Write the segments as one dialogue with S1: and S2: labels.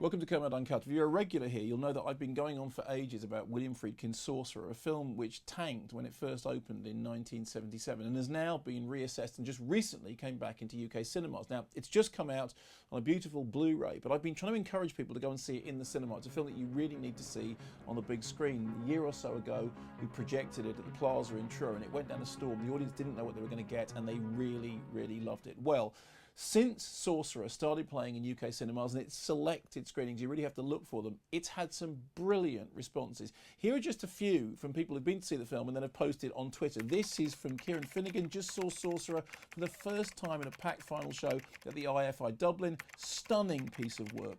S1: Welcome to Kermode Uncut. If you're a regular here, you'll know that I've been going on for ages about William Friedkin's Sorcerer, a film which tanked when it first opened in 1977 and has now been reassessed and just recently came back into UK cinemas. Now, it's just come out on a beautiful Blu-ray, but I've been trying to encourage people to go and see it in the cinema. It's a film that you really need to see on the big screen. A year or so ago, we projected it at the Plaza in Truro, and it went down a storm. The audience didn't know what they were going to get, and they really, really loved it. Well, since Sorcerer started playing in UK cinemas and its selected screenings, you really have to look for them, it's had some brilliant responses. Here are just a few from people who've been to see the film and then have posted on Twitter. This is from Kieran Finnegan, just saw Sorcerer for the first time in a packed final show at the IFI Dublin. Stunning piece of work.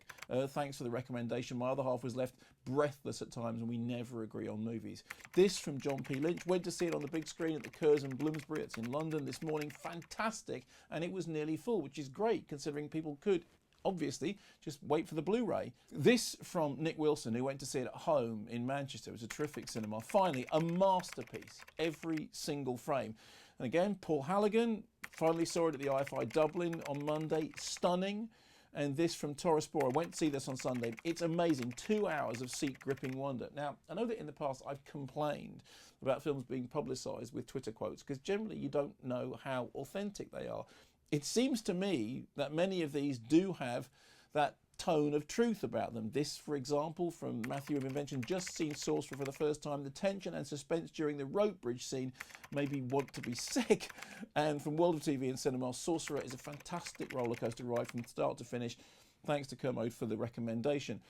S1: Thanks for the recommendation. My other half was left breathless at times, and we never agree on movies. This from John P. Lynch, went to see it on the big screen at the Curzon Bloomsbury. It's in London this morning. Fantastic, and it was nearly full, which is great considering people could obviously just wait for the Blu-ray. This from Nick Wilson, who went to see it at home in Manchester. It was a terrific cinema. Finally, a masterpiece, every single frame. And again, Paul Halligan finally saw it at the IFI Dublin on Monday. Stunning. And this from Torrespor. I went to see this on Sunday. It's amazing. 2 hours of seat-gripping wonder. Now, I know that in the past I've complained about films being publicised with Twitter quotes because generally you don't know how authentic they are. It seems to me that many of these do have that tone of truth about them. This, for example, from Matthew of Invention, just seen Sorcerer for the first time. The tension and suspense during the rope bridge scene made me want to be sick. And from World of TV and Cinema, Sorcerer is a fantastic rollercoaster ride from start to finish. Thanks to Kermode for the recommendation.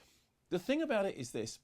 S1: The thing about it is this.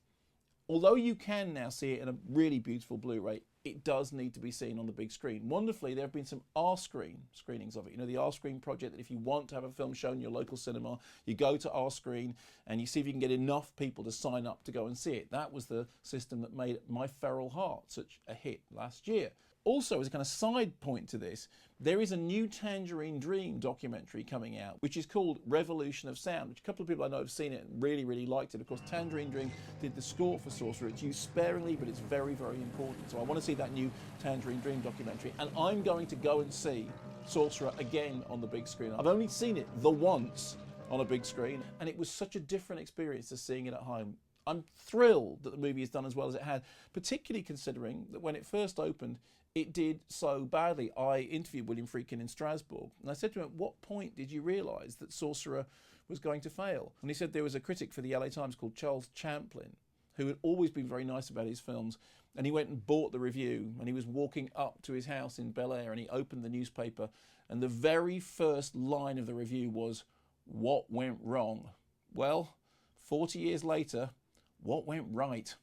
S1: Although you can now see it in a really beautiful Blu-ray, it does need to be seen on the big screen. Wonderfully, there have been some R-Screen screenings of it. You know, the R-Screen project, that if you want to have a film shown in your local cinema, you go to R-Screen and you see if you can get enough people to sign up to go and see it. That was the system that made My Feral Heart such a hit last year. Also, as a kind of side point to this, there is a new Tangerine Dream documentary coming out, which is called Revolution of Sound, which a couple of people I know have seen it and really, really liked it. Of course, Tangerine Dream did the score for Sorcerer. It's used sparingly, but it's very, very important. So I want to see that new Tangerine Dream documentary, and I'm going to go and see Sorcerer again on the big screen. I've only seen it the once on a big screen, and it was such a different experience to seeing it at home. I'm thrilled that the movie is done as well as it had, particularly considering that when it first opened, it did so badly. I interviewed William Friedkin in Strasbourg, and I said to him, at what point did you realise that Sorcerer was going to fail? And he said there was a critic for the LA Times called Charles Champlin, who had always been very nice about his films, and he went and bought the review, and he was walking up to his house in Bel Air, and he opened the newspaper, and the very first line of the review was, "What went wrong?" Well, 40 years later, what went right?